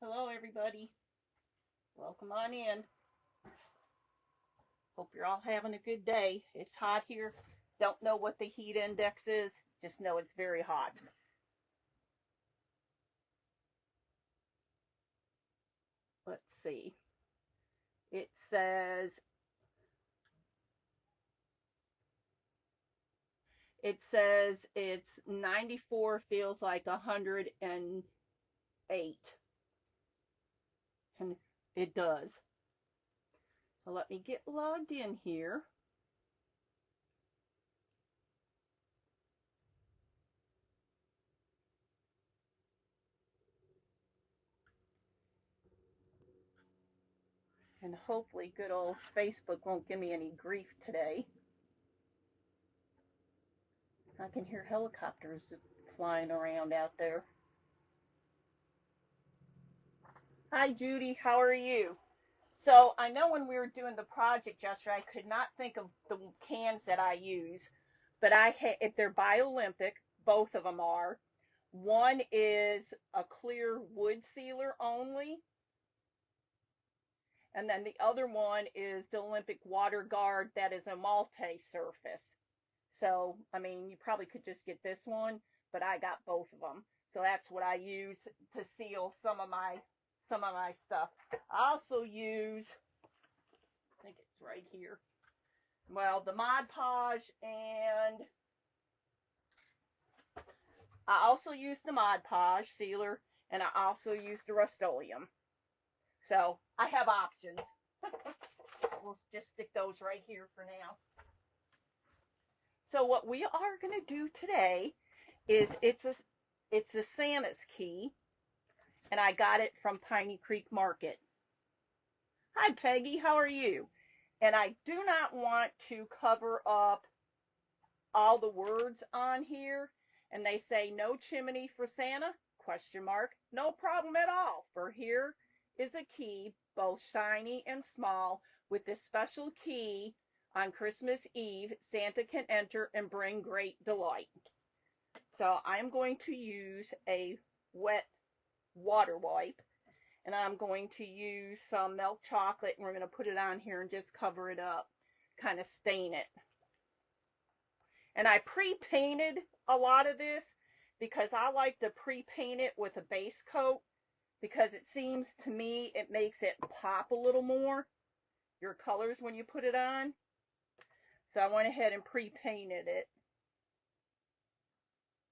Hello, everybody. Welcome on in. Hope you're all having a good day. It's hot here. Don't know what the heat index is, just know it's very hot. Let's see. It says it's 94 feels like 108 and it does. So let me get logged in here. And hopefully good old Facebook won't give me any grief today. I can hear helicopters flying around out there. Hi, Judy. How are you? So I know when we were doing the project yesterday, I could not think of the cans that I use, but if they're BioLympic, both of them are. One is a clear wood sealer only, and then the other one is the Olympic Water Guard that is a multi-surface. So, I mean, you probably could just get this one, but I got both of them. So that's what I use to seal some of my stuff. I also use, I think it's right here. Well, the Mod Podge, and I also use the Mod Podge sealer, and I also use the Rust-Oleum. So I have options. We'll just stick those right here for now. So what we are going to do today is it's a Santa's key, and I got it from Piney Creek Market. Hi, Peggy. How are you? And I do not want to cover up all the words on here, and they say no chimney for Santa, question mark, no problem at all, for here is a key both shiny and small. With this special key on Christmas Eve, Santa can enter and bring great delight. So I'm going to use a wet water wipe, and I'm going to use some milk chocolate, and we're going to put it on here and just cover it up, kind of stain it. And I pre-painted a lot of this because I like to pre-paint it with a base coat, because it seems to me it makes it pop a little more, your colors, when you put it on. So I went ahead and pre-painted it.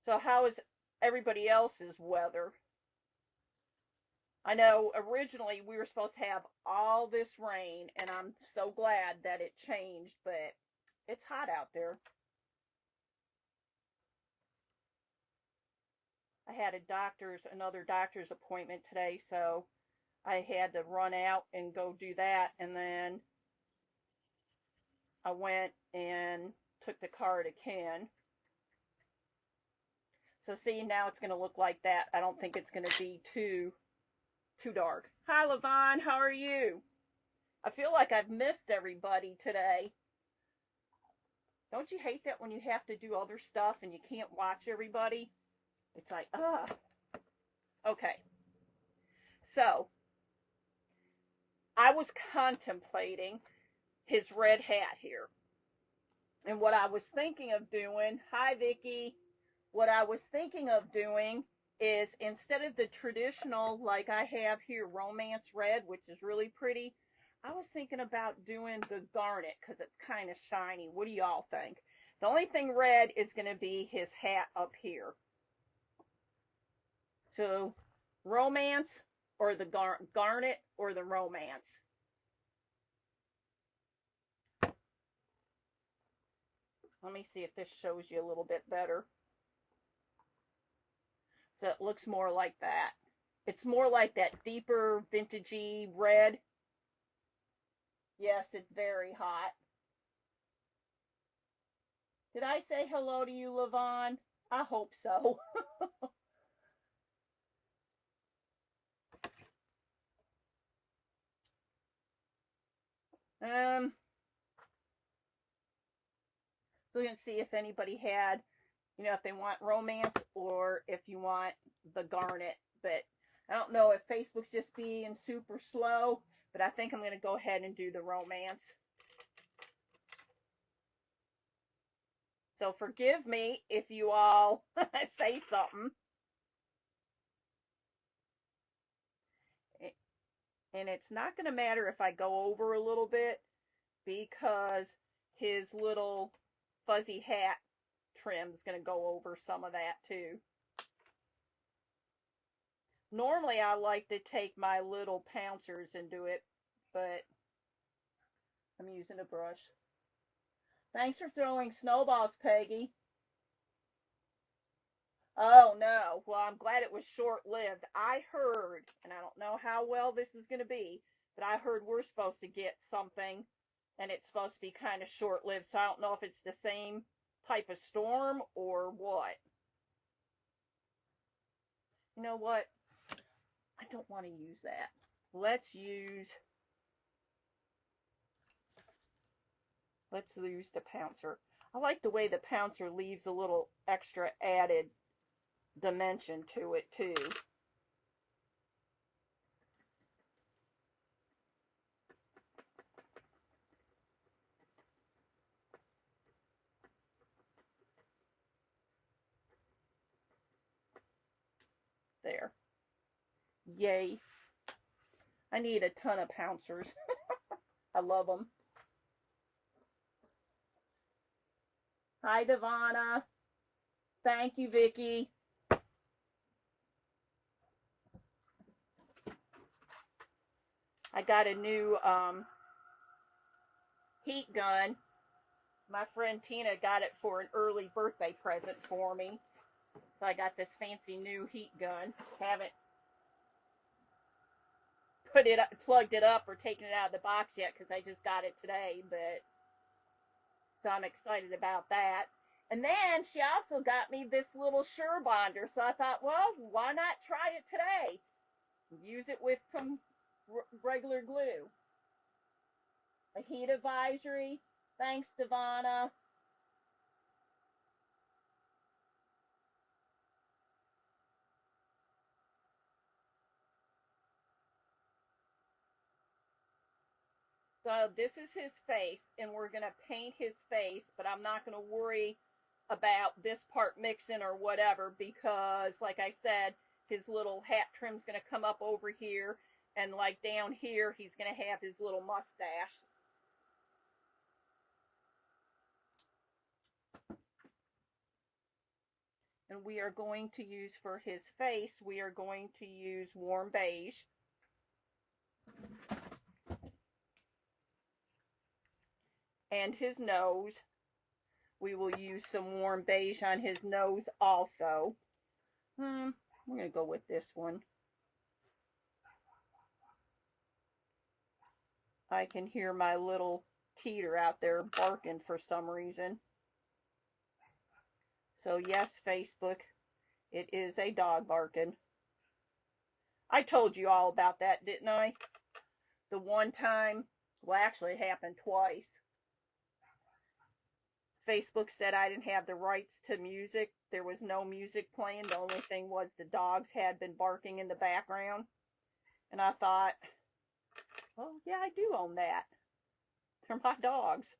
So how is everybody else's weather? I know originally we were supposed to have all this rain, and I'm so glad that it changed, but it's hot out there. I had another doctor's appointment today, so I had to run out and go do that, and then I went and took the car to Ken. So see, now it's going to look like that. I don't think it's going to be too dark. Hi, Levon. How are you? I feel like I've missed everybody today. Don't you hate that when you have to do other stuff and you can't watch everybody? It's like, ugh. Okay. So I was contemplating his red hat here. And what I was thinking of doing, hi, Vicky. What I was thinking of doing is, instead of the traditional, like I have here, romance red, which is really pretty, I was thinking about doing the garnet because it's kind of shiny. What do y'all think? The only thing red is going to be his hat up here. So romance or the garnet or the romance. Let me see if this shows you a little bit better. So it looks more like that. It's more like that deeper vintagey red. Yes, it's very hot. Did I say hello to you, Levon? I hope so. um, so we're gonna see if anybody had, if they want romance or if you want the garnet. But I don't know if Facebook's just being super slow, but I think I'm going to go ahead and do the romance. So forgive me if you all say something. And it's not going to matter if I go over a little bit because his little fuzzy hat trim is going to go over some of that too. Normally I like to take my little pouncers and do it, but I'm using a brush. Thanks for throwing snowballs, Peggy. Oh no. Well, I'm glad it was short-lived. I heard, and I don't know how well this is going to be, but I heard we're supposed to get something and it's supposed to be kind of short-lived. So I don't know if it's the same type of storm or what. You know what? I don't want to use that. Let's use the pouncer. I like the way the pouncer leaves a little extra added dimension to it too. There. Yay. I need a ton of pouncers. I love them. Hi, Devonna. Thank you, Vicky. I got a new heat gun. My friend Tina got it for an early birthday present for me. So I got this fancy new heat gun. Haven't plugged it up or taken it out of the box yet because I just got it today, but so I'm excited about that. And then she also got me this little Surebonder, so I thought, well, why not try it today? Use it with some regular glue. A heat advisory. Thanks, Devonna. So this is his face, and we're going to paint his face, but I'm not going to worry about this part mixing or whatever because, like I said, his little hat trim's going to come up over here, and like down here, he's going to have his little mustache. And we are going to use, for his face, we are going to use warm beige. And his nose, we will use some warm beige on his nose also. I'm going to go with this one. I can hear my little teeter out there barking for some reason. So yes, Facebook, it is a dog barking. I told you all about that, didn't I? The one time, well, actually it happened twice. Facebook said I didn't have the rights to music. There was no music playing. The only thing was the dogs had been barking in the background. And I thought, well, yeah, I do own that. They're my dogs.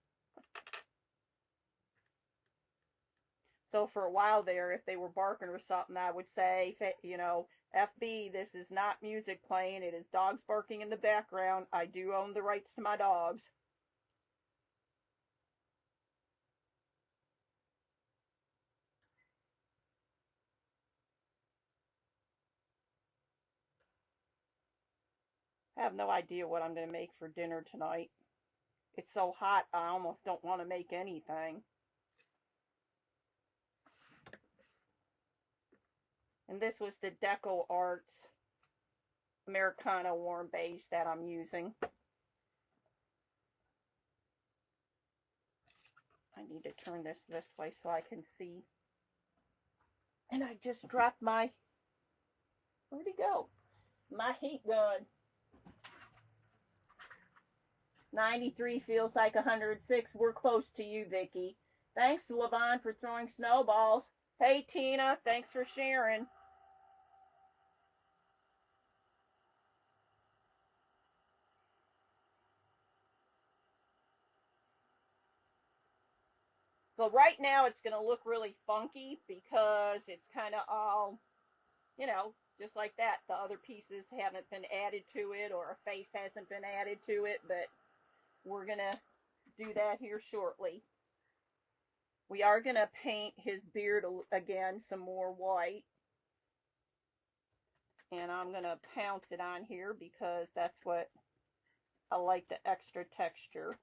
So for a while there, if they were barking or something, I would say, you know, FB, this is not music playing. It is dogs barking in the background. I do own the rights to my dogs. I have no idea what I'm going to make for dinner tonight. It's so hot, I almost don't want to make anything. And this was the Deco Arts Americana warm beige that I'm using. I need to turn this way so I can see. And I just dropped my, where'd he go? My heat gun. 93 feels like 106. We're close to you, Vicky. Thanks to Levon for throwing snowballs. Hey, Tina, thanks for sharing. So right now it's going to look really funky because it's kind of all, you know, just like that. The other pieces haven't been added to it, or a face hasn't been added to it, but we're going to do that here shortly. We are going to paint his beard again some more white. And I'm going to pounce it on here because that's what I like, the extra texture.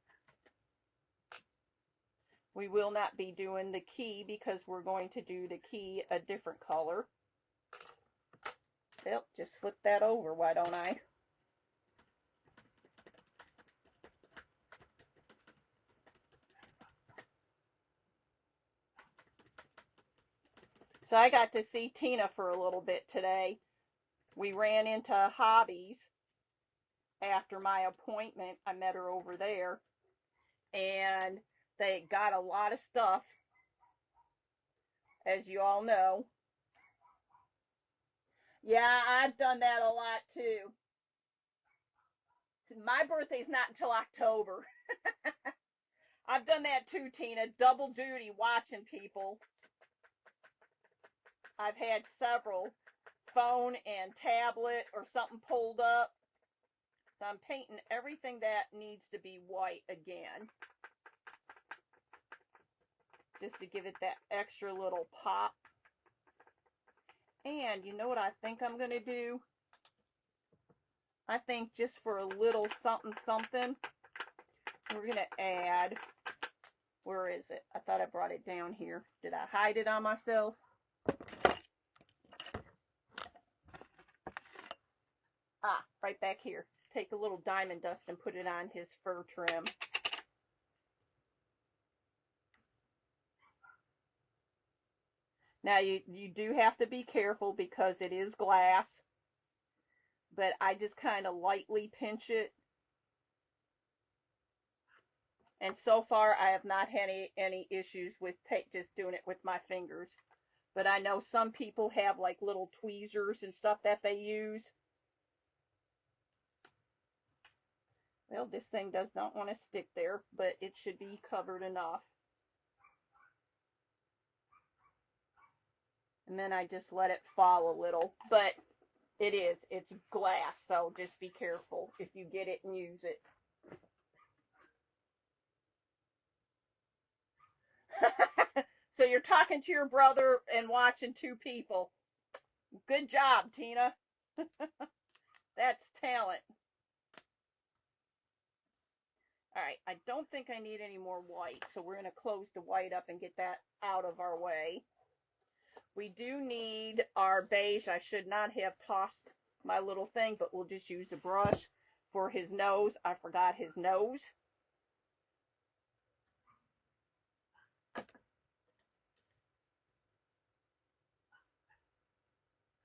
We will not be doing the key because we're going to do the key a different color. Yep, just flip that over, why don't I? So I got to see Tina for a little bit today. We ran into Hobbies after my appointment. I met her over there, and they got a lot of stuff, as you all know. Yeah, I've done that a lot too. My birthday's not until October. I've done that too, Tina. Double duty watching people. I've had several, phone and tablet or something pulled up. So I'm painting everything that needs to be white again, just to give it that extra little pop. And you know what I think I'm going to do? I think just for a little something something, we're going to add, where is it? I thought I brought it down here. Did I hide it on myself? Ah, right back here. Take a little diamond dust and put it on his fur trim. Now you do have to be careful because it is glass, but I just kind of lightly pinch it. And so far I have not had any issues with just doing it with my fingers. But I know some people have like little tweezers and stuff that they use. Well, this thing does not want to stick there, but it should be covered enough. And then I just let it fall a little, but it's glass, so just be careful if you get it and use it. So you're talking to your brother and watching two people. Good job, Tina. That's talent. All right, I don't think I need any more white, so we're going to close the white up and get that out of our way. We do need our beige. I should not have tossed my little thing, but we'll just use a brush for his nose. I forgot his nose.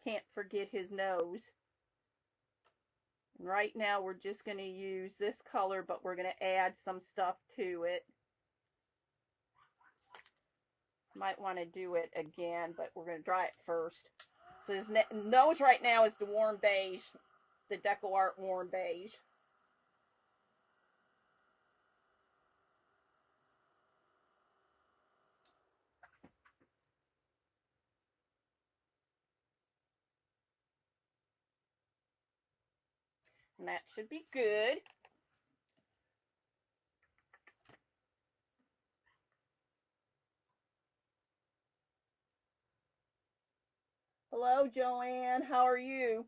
Can't forget his nose. And right now we're just going to use this color, but we're going to add some stuff to it. Might want to do it again, but we're going to dry it first. So his nose right now is the warm beige, the DecoArt warm beige. And that should be good. Hello, Joanne. How are you?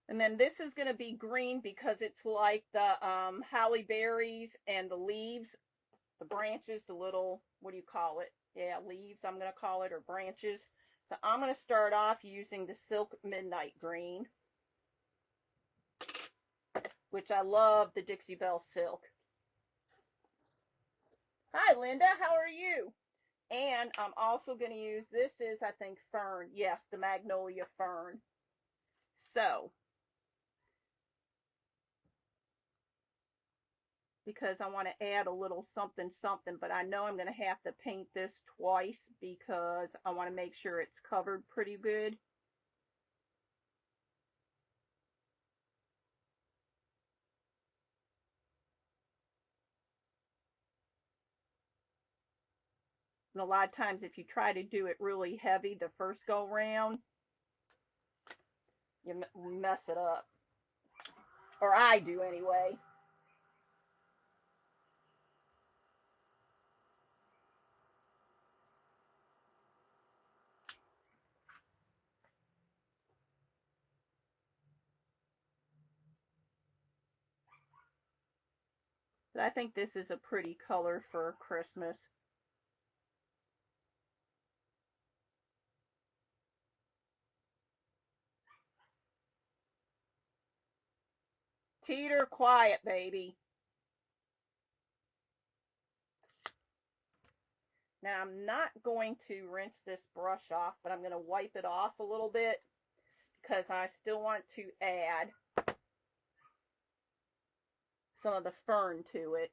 And then this is going to be green because it's like the holly berries and the leaves, the branches, the little, what do you call it? Yeah, leaves, I'm going to call it, or branches. So I'm going to start off using the Silk Midnight Green, which I love the Dixie Belle Silk. Hi, Linda. How are you? And I'm also going to use, this is, I think, fern. Yes, the Magnolia Fern. So because I want to add a little something something, but I know I'm going to have to paint this twice because I want to make sure it's covered pretty good. And a lot of times if you try to do it really heavy the first go round, you mess it up. Or I do anyway. But I think this is a pretty color for Christmas. Teeter, quiet, baby. Now I'm not going to rinse this brush off, but I'm going to wipe it off a little bit because I still want to add some of the fern to it.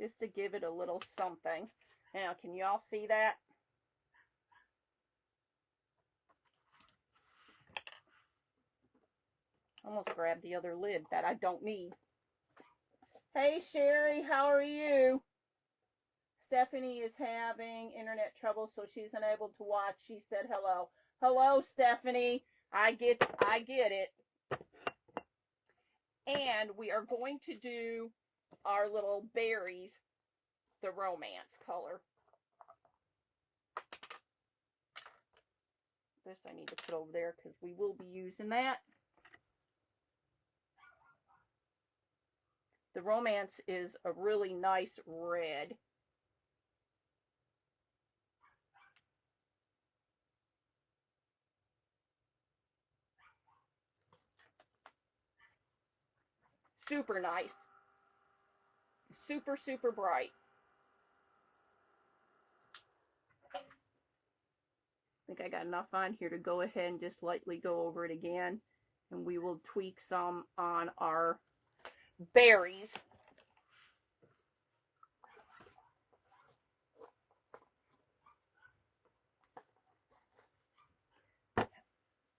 Just to give it a little something. Now, can you all see that? Almost grabbed the other lid that I don't need. Hey, Sherry, how are you? Stephanie is having internet trouble, so she's unable to watch. She said hello. Hello, Stephanie. I get it. And we are going to do our little berries, the romance color. This I need to put over there because we will be using that. The romance is a really nice red. Super nice. Super, super bright. I think I got enough on here to go ahead and just lightly go over it again. And we will tweak some on our berries.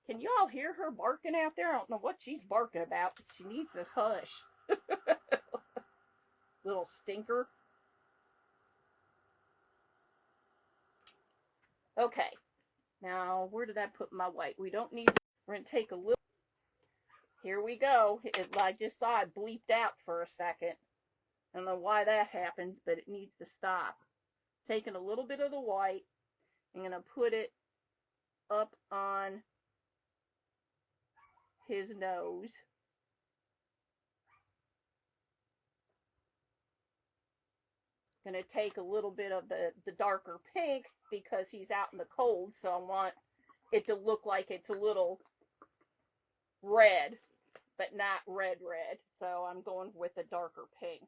Can you all hear her barking out there? I don't know what she's barking about. She needs a hush. Little stinker. Okay. Now, where did I put my white? We don't need, we're going to take a little, here we go. I just saw it bleeped out for a second. I don't know why that happens, but it needs to stop. Taking a little bit of the white, I'm going to put it up on his nose. Going to take a little bit of the darker pink because he's out in the cold, so I want it to look like it's a little red, but not red red. So I'm going with a darker pink.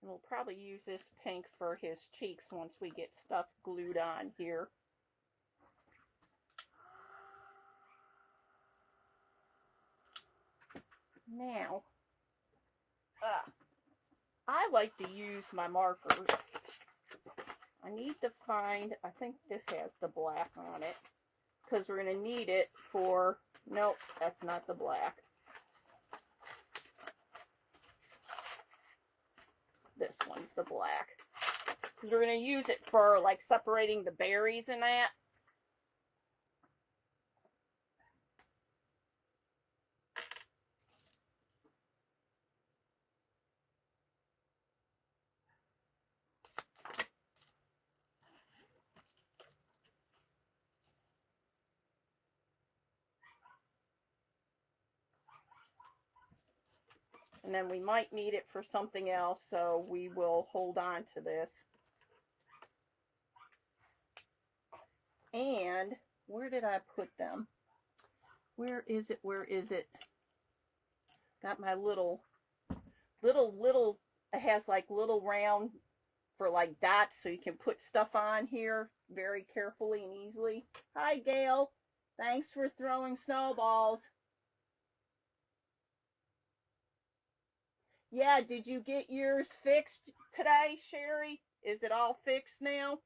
And we'll probably use this pink for his cheeks once we get stuff glued on here. Now, I like to use my markers. I need to find, I think this has the black on it, because we're going to need it for, nope, that's not the black. This one's the black. Because we're going to use it for, like, separating the berries and that. And then we might need it for something else, so we will hold on to this. And where did I put them? Where is it? Where is it? Got my little, it has like little round for like dots so you can put stuff on here very carefully and easily. Hi, Gail. Thanks for throwing snowballs. Yeah, did you get yours fixed today, Sherry? Is it all fixed now?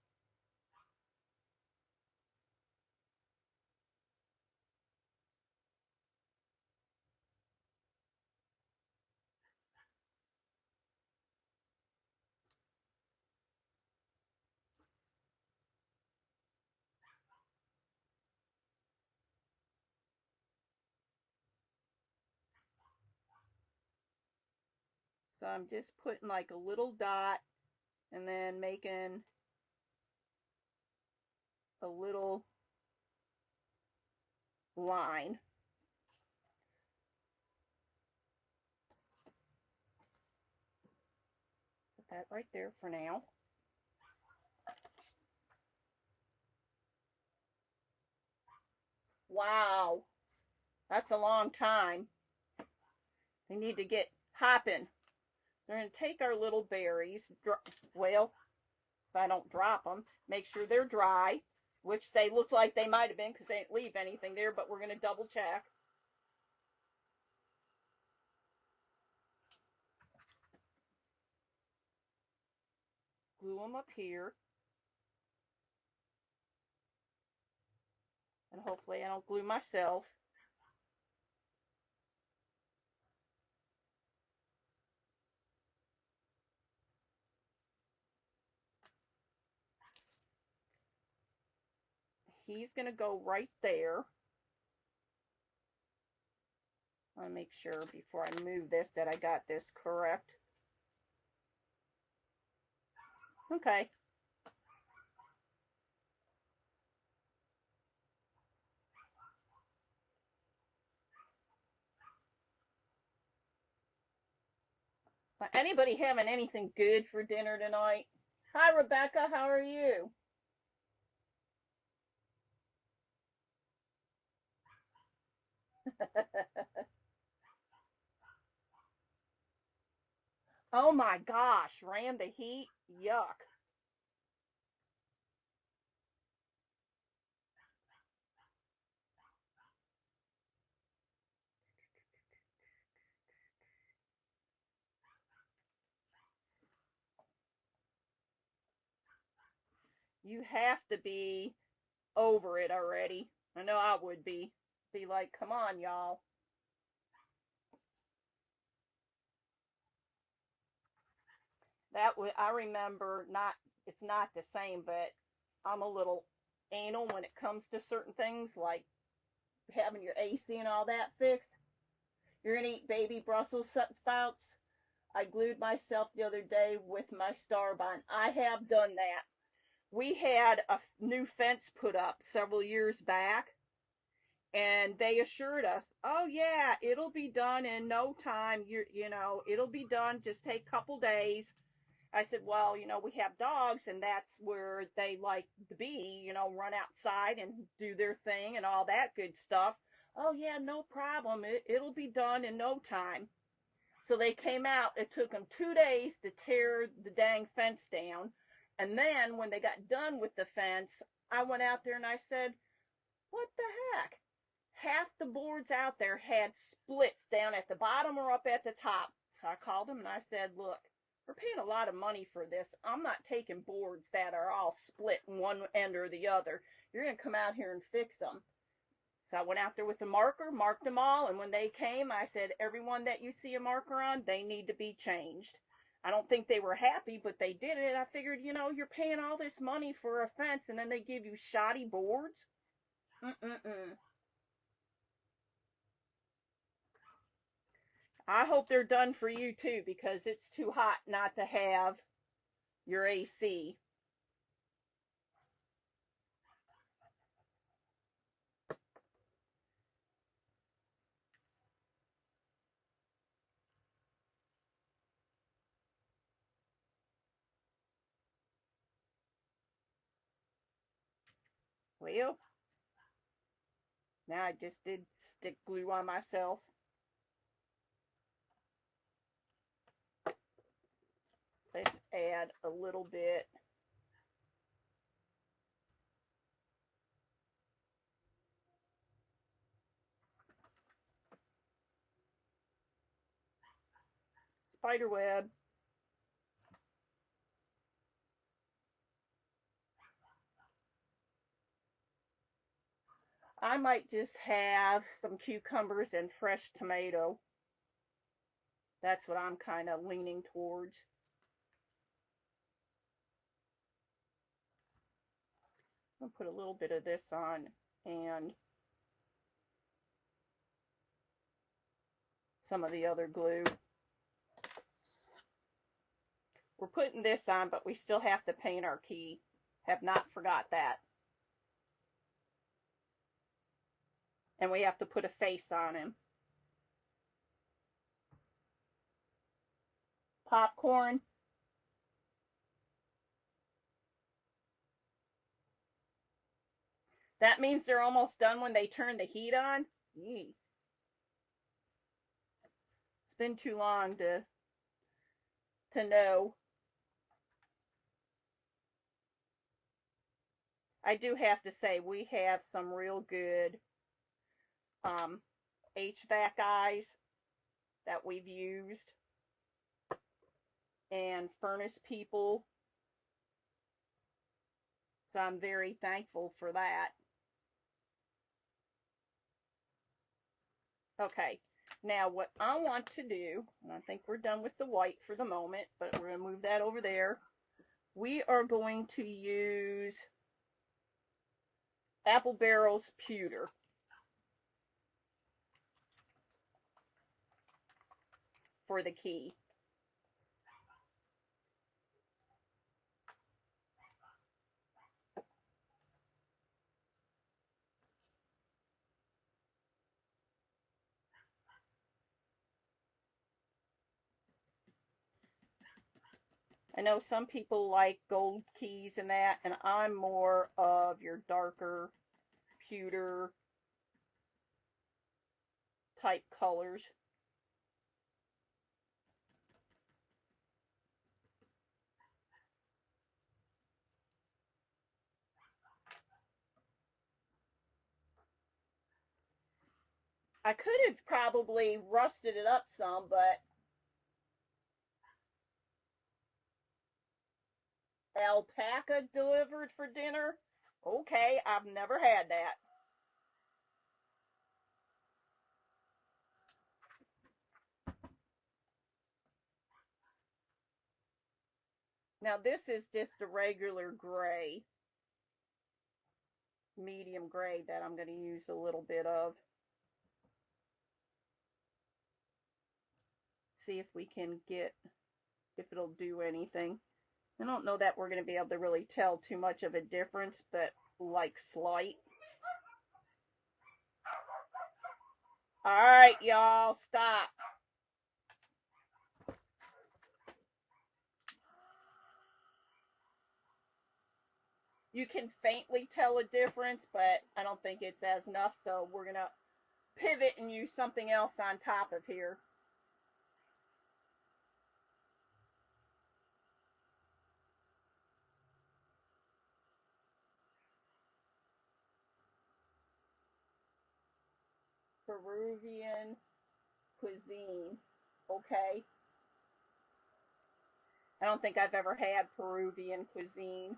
So I'm just putting like a little dot and then making a little line. Put that right there for now. Wow, that's a long time. We need to get hopping. So we're going to take our little berries. Well, if I don't drop them, make sure they're dry, which they look like they might have been because they didn't leave anything there, but we're going to double check. Glue them up here. And hopefully I don't glue myself. He's going to go right there. I want to make sure before I move this that I got this correct. Okay. Anybody having anything good for dinner tonight? Hi, Rebecca. How are you? Oh my gosh, ran the heat? Yuck. You have to be over it already. I know I would be. Be like, come on, y'all. I remember not, it's not the same, but I'm a little anal when it comes to certain things like having your AC and all that fixed. You're gonna eat baby Brussels sprouts. I glued myself the other day with my Starbond. I have done that. We had a new fence put up several years back, and they assured us, "Oh yeah, it'll be done in no time. It'll be done. Just take a couple days." I said, "Well, we have dogs, and that's where they like to be. Run outside and do their thing and all that good stuff." "Oh yeah, no problem. It'll be done in no time." So they came out. It took them 2 days to tear the dang fence down. And then when they got done with the fence, I went out there and I said, "What the heck?" Half the boards out there had splits down at the bottom or up at the top. So I called them and I said, "Look, we're paying a lot of money for this. I'm not taking boards that are all split in one end or the other. You're going to come out here and fix them." So I went out there with the marker, marked them all, and when they came, I said, "Everyone that you see a marker on, they need to be changed." I don't think they were happy, but they did it. I figured, you're paying all this money for a fence, and then they give you shoddy boards. Mm-mm-mm. I hope they're done for you too, because it's too hot not to have your AC. Well, now I just did stick glue on myself. Let's add a little bit. Spider web. I might just have some cucumbers and fresh tomato. That's what I'm kind of leaning towards. I'll put a little bit of this on and some of the other glue. We're putting this on, but we still have to paint our key. Have not forgot that. And we have to put a face on him. Popcorn. That means they're almost done when they turn the heat on. Yee. It's been too long to know. I do have to say we have some real good HVAC guys that we've used and furnace people. So I'm very thankful for that. Okay, now what I want to do, and I think we're done with the white for the moment, but we're going to move that over there. We are going to use Apple Barrel's pewter for the key. I know some people like gold keys and that, and I'm more of your darker pewter type colors. I could have probably rusted it up some, but alpaca delivered for dinner? Okay, I've never had that. Now this is just a regular gray, medium gray that I'm going to use a little bit of. See if we can get, if it'll do anything. I don't know that we're going to be able to really tell too much of a difference, but like slight. All right, y'all, stop. You can faintly tell a difference, but I don't think it's as enough, so we're going to pivot and use something else on top of here. Peruvian cuisine. Okay. I don't think I've ever had Peruvian cuisine.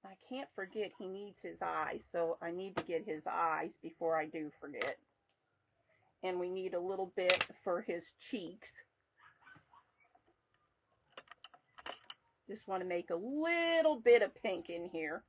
I can't forget he needs his eyes, so I need to get his eyes before I do forget. And we need a little bit for his cheeks. Just want to make a little bit of pink in here.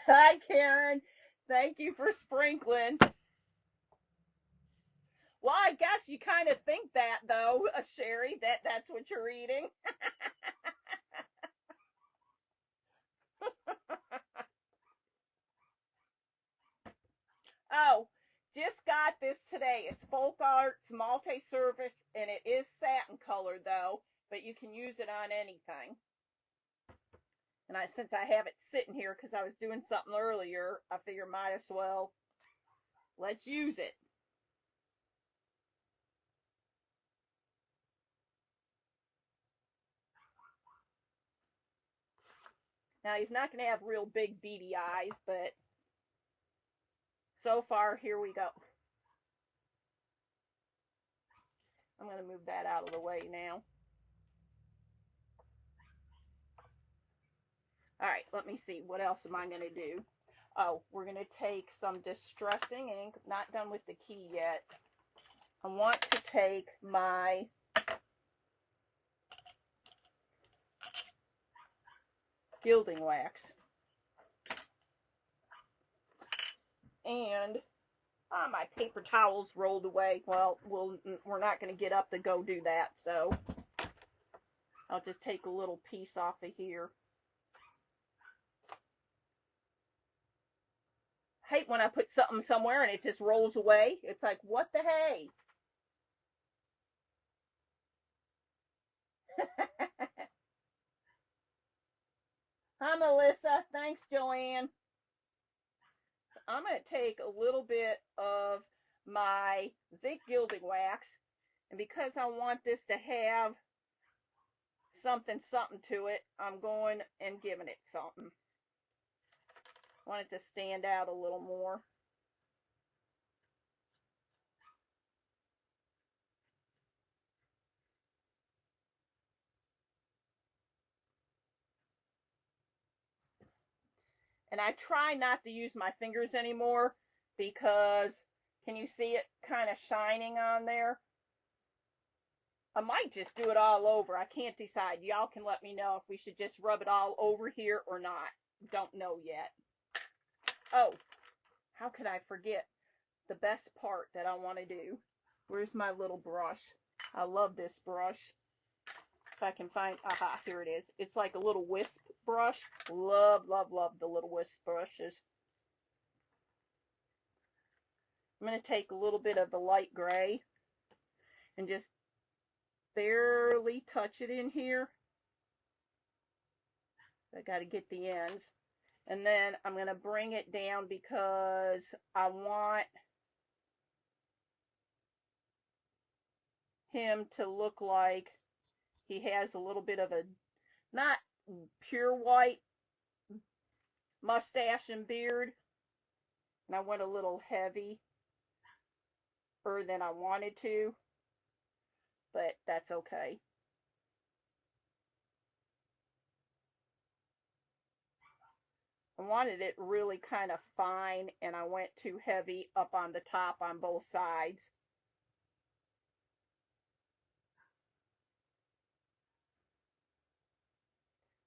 Hi, Karen. Thank you for sprinkling. Well, I guess you kind of think that, though, Sherry, that that's what you're eating. Oh, just got this today. It's Folk Arts multi-service, and it is satin color, though, but you can use it on anything. And since I have it sitting here because I was doing something earlier, I figure might as well let's use it. Now he's not going to have real big beady eyes, but so far here we go. I'm going to move that out of the way now. All right, let me see. What else am I going to do? Oh, we're going to take some distressing ink. Not done with the key yet. I want to take my gilding wax. And my paper towels rolled away. Well, we're not going to get up to go do that, so I'll just take a little piece off of here. I hate when I put something somewhere and it just rolls away. It's like, what the hey? Hi, Melissa. Thanks, Joanne. So I'm going to take a little bit of my zinc gilding wax, and because I want this to have something to it, I'm going and giving it something. I want it to stand out a little more. And I try not to use my fingers anymore because, can you see it kind of shining on there? I might just do it all over. I can't decide. Y'all can let me know if we should just rub it all over here or not. Don't know yet. Oh, how could I forget the best part that I want to do? Where's my little brush? I love this brush. If I can find, aha, here it is. It's like a little wisp brush. Love, love, love the little wisp brushes. I'm going to take a little bit of the light gray and just barely touch it in here. I got to get the ends. And then I'm going to bring it down because I want him to look like he has a little bit of a, not pure white mustache and beard. And I went a little heavier than I wanted to, but that's okay. I wanted it really kind of fine, and I went too heavy up on the top on both sides.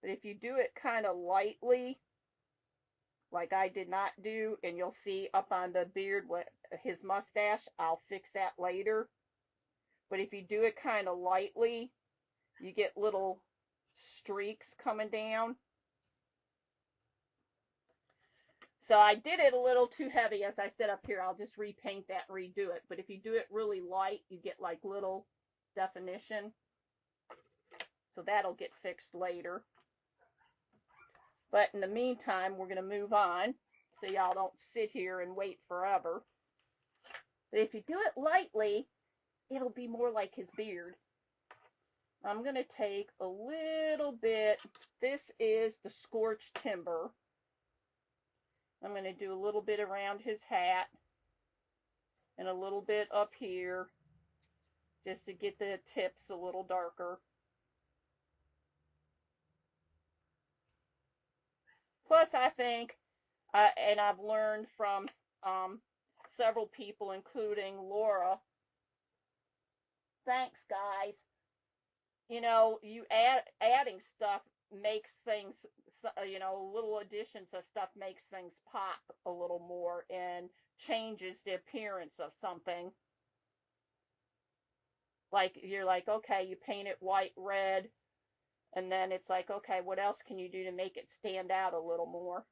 But if you do it kind of lightly, like I did not do, and you'll see up on the beard what his mustache, I'll fix that later. But if you do it kind of lightly, you get little streaks coming down. So I did it a little too heavy, as I said up here. I'll just repaint that and redo it. But if you do it really light, you get like little definition. So that'll get fixed later. But in the meantime, we're going to move on so y'all don't sit here and wait forever. But if you do it lightly, it'll be more like his beard. I'm going to take a little bit. This is the Scorched Timber. I'm going to do a little bit around his hat and a little bit up here just to get the tips a little darker. Plus, I think, and I've learned from several people, including Laura. Thanks, guys. you adding stuff makes things, little additions of stuff makes things pop a little more and changes the appearance of something. Like you're like, okay, you paint it white, red, and then it's like, okay, what else can you do to make it stand out a little more?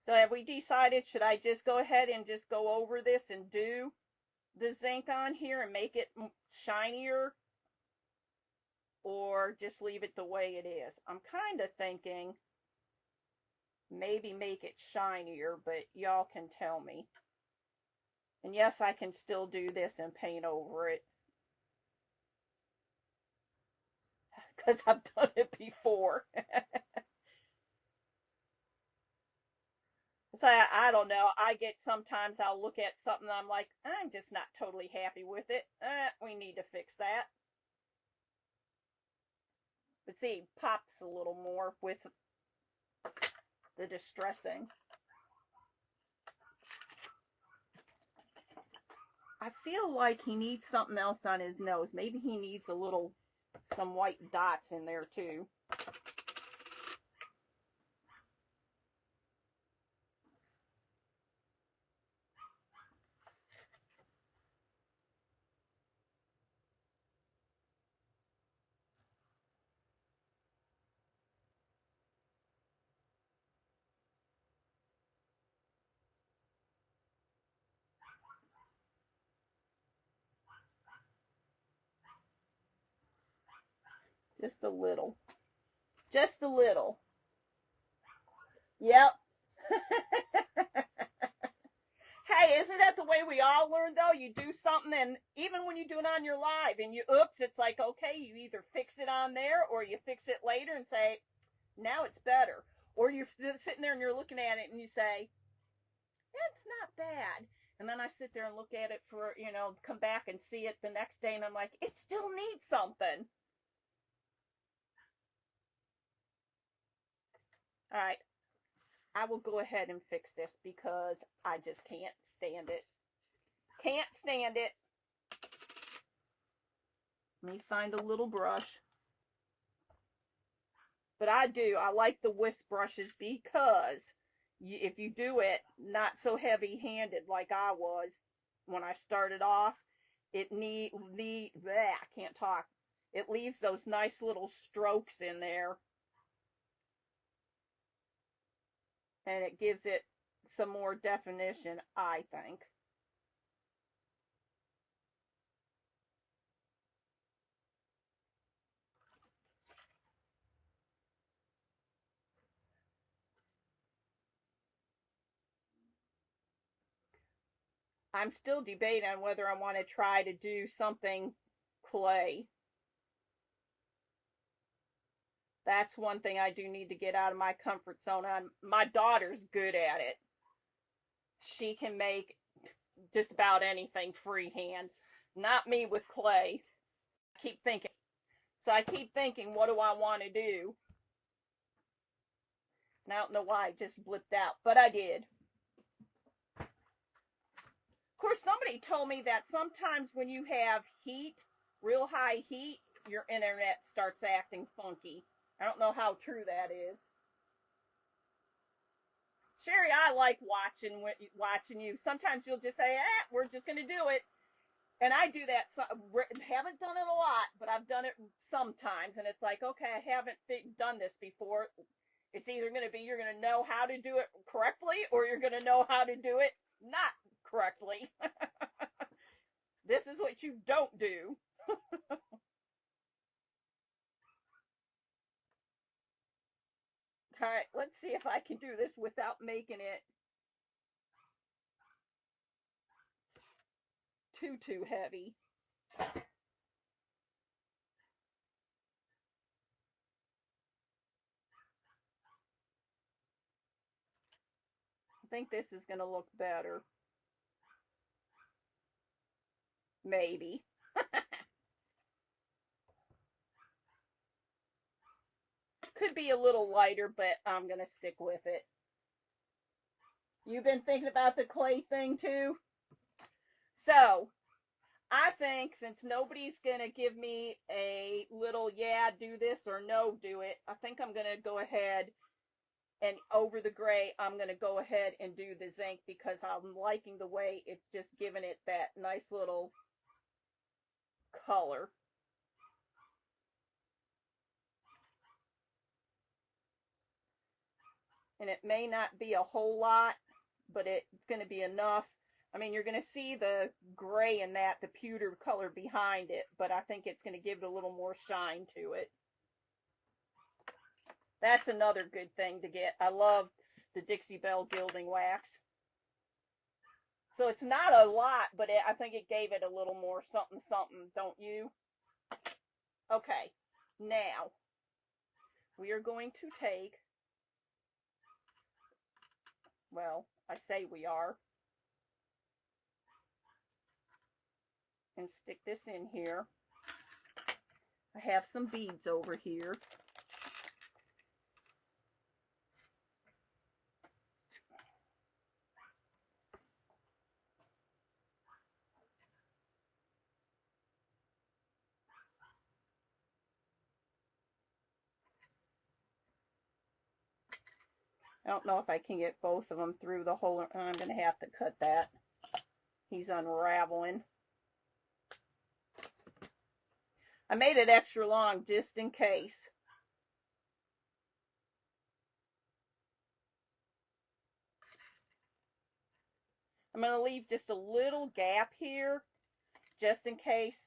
So have we decided, should I just go ahead and just go over this and do the zinc on here and make it shinier, or just leave it the way it is? I'm kind of thinking maybe make it shinier, but y'all can tell me. And yes, I can still do this and paint over it because I've done it before. So I don't know. I get sometimes I'll look at something and I'm like, I'm just not totally happy with it. We need to fix that. But see, pops a little more with the distressing. I feel like he needs something else on his nose. Maybe he needs some white dots in there too. Just a little. Just a little. Yep. Hey, isn't that the way we all learn though? You do something, and even when you do it on your live and you oops, it's like, okay, you either fix it on there or you fix it later and say, now it's better. Or you're sitting there and you're looking at it and you say, it's not bad. And then I sit there and look at it for, come back and see it the next day and I'm like, it still needs something. All right, I will go ahead and fix this because I just can't stand it. Can't stand it. Let me find a little brush. But I like the whisk brushes because if you do it not so heavy handed like I was when I started off, I can't talk. It leaves those nice little strokes in there and it gives it some more definition, I think. I'm still debating on whether I want to try to do something clay. That's one thing I do need to get out of my comfort zone. My daughter's good at it. She can make just about anything freehand. Not me with clay. Keep thinking. So I keep thinking, what do I want to do? And I don't know why I just blipped out, but I did. Of course, somebody told me that sometimes when you have heat, real high heat, your internet starts acting funky. I don't know how true that is. Sherry, I like watching you. Sometimes you'll just say, we're just going to do it. And I do that. Haven't done it a lot, but I've done it sometimes. And it's like, okay, I haven't done this before. It's either going to be you're going to know how to do it correctly, or you're going to know how to do it not correctly. This is what you don't do. All right, let's see if I can do this without making it too heavy. I think this is going to look better. Maybe. could be a little lighter, but I'm going to stick with it. You've been thinking about the clay thing too? So, I think since nobody's going to give me a little, yeah, do this or no, do it, I think I'm going to go ahead and over the gray, I'm going to go ahead and do the zinc because I'm liking the way it's just giving it that nice little color. And it may not be a whole lot, but it's going to be enough. I mean, you're going to see the gray in that, the pewter color behind it, but I think it's going to give it a little more shine to it. That's another good thing to get. I love the Dixie Belle gilding wax. So it's not a lot, but I think it gave it a little more something something, don't you? Okay, now we are going to take, well, I say we are, and stick this in here. I have some beads over here. I don't know if I can get both of them through the hole. I'm going to have to cut that. He's unraveling. I made it extra long just in case. I'm going to leave just a little gap here just in case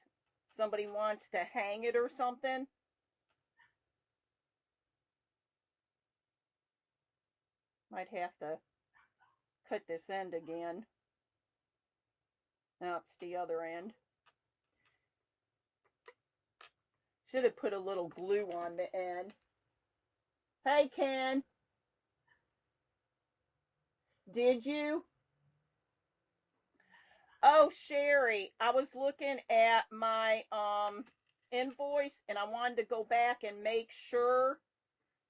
somebody wants to hang it or something. Might have to cut this end again. Now it's the other end. Should have put a little glue on the end. Hey, Ken. Did you? Oh, Sherry, I was looking at my invoice and I wanted to go back and make sure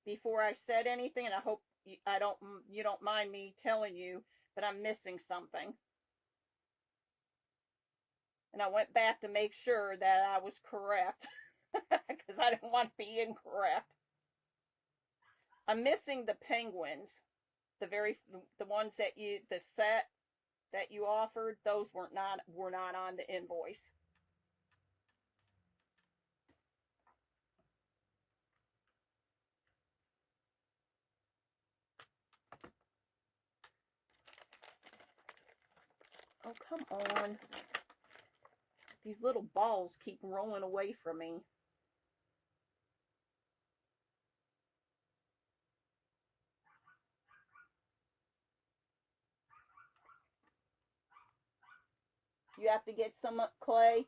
before I said anything, and I hope you don't mind me telling you that I'm missing something. And I went back to make sure that I was correct because I didn't want to be incorrect. I'm missing the penguins, the ones that the set that you offered. Those were not on the invoice. Oh, come on. These little balls keep rolling away from me. You have to get some clay.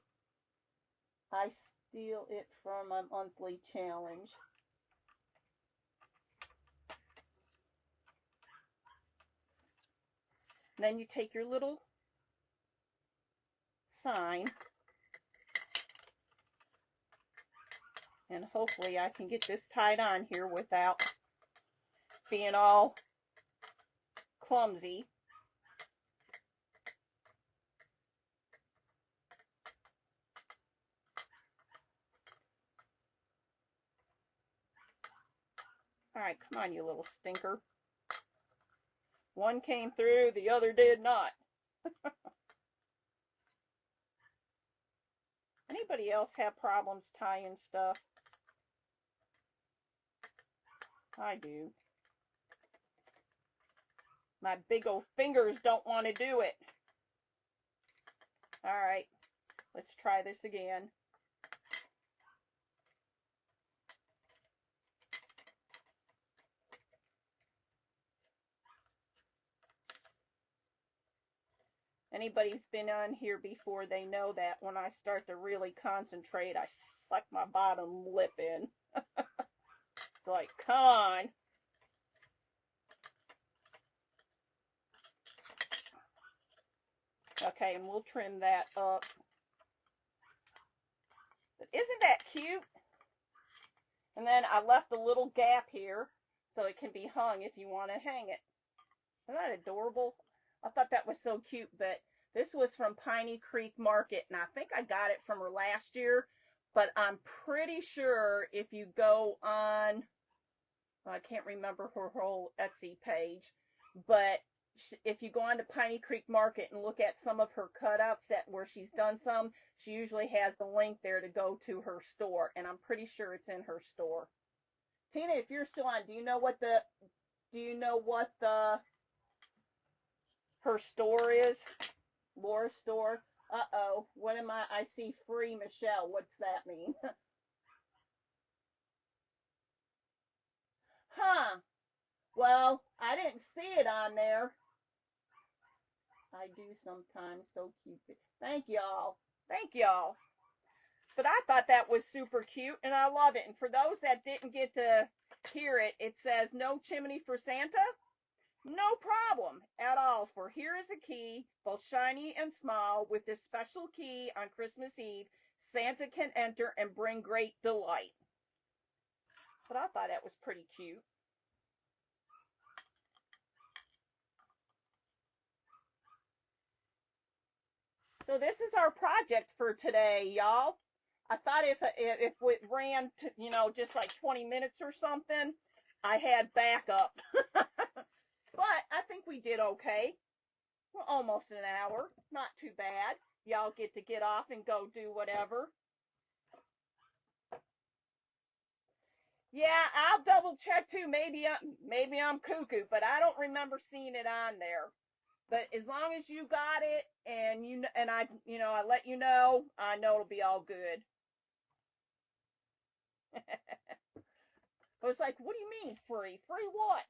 I steal it from my monthly challenge. And then you take your little sign, and hopefully I can get this tied on here without being all clumsy. All right, come on, you little stinker. One came through, the other did not. Anybody else have problems tying stuff? I do. My big old fingers don't want to do it. All right, let's try this again. Anybody's been on here before, they know that when I start to really concentrate, I suck my bottom lip in. It's like, come on. Okay, and we'll trim that up. But isn't that cute? And then I left a little gap here so it can be hung if you want to hang it. Isn't that adorable? I thought that was so cute, but this was from Piney Creek Market, and I think I got it from her last year, but I'm pretty sure if you go on, I can't remember her whole Etsy page, but if you go on to Piney Creek Market and look at some of her cutouts that where she's done some, she usually has the link there to go to her store, and I'm pretty sure it's in her store. Tina, if you're still on, do you know what the her store is? Laura's store. Uh-oh. What am I see free Michelle. What's that mean? Huh. Well, I didn't see it on there. I do sometimes. So cute. Thank y'all. Thank y'all. But I thought that was super cute and I love it. And for those that didn't get to hear it, it says no chimney for Santa. No problem at all, for here is a key, both shiny and small. With this special key on Christmas Eve, Santa can enter and bring great delight. But I thought that was pretty cute. So this is our project for today, y'all. I thought if it ran, to, just like 20 minutes or something, I had backup. But I think we did okay. We're almost an hour. Not too bad. Y'all get off and go do whatever. Yeah, I'll double check too. Maybe I'm cuckoo, but I don't remember seeing it on there. But as long as you got it and I let you know, I know it'll be all good. I was like, what do you mean free? Free what?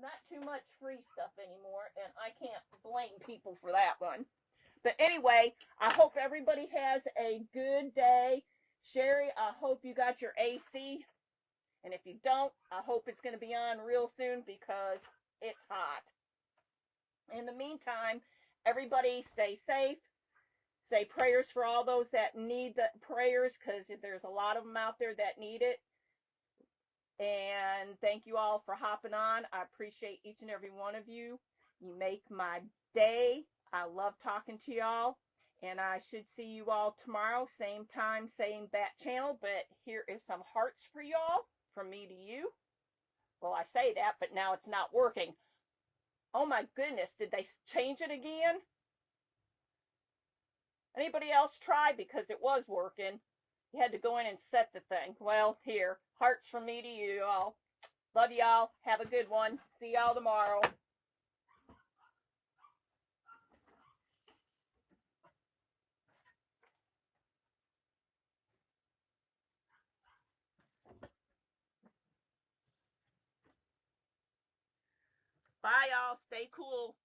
Not too much free stuff anymore, and I can't blame people for that one. But anyway, I hope everybody has a good day. Sherry, I hope you got your AC. And if you don't, I hope it's going to be on real soon because it's hot. In the meantime, everybody stay safe. Say prayers for all those that need the prayers because there's a lot of them out there that need it. And thank you all for hopping on. I appreciate each and every one of you. You make my day. I love talking to y'all. And I should see you all tomorrow, same time, same bat channel. But here is some hearts for y'all from me to you. Well, I say that, but now it's not working. Oh my goodness, did they change it again? Anybody else try? Because it was working. You had to go in and set the thing. Well, here, hearts from me to you all. Love y'all. Have a good one. See y'all tomorrow. Bye, y'all. Stay cool.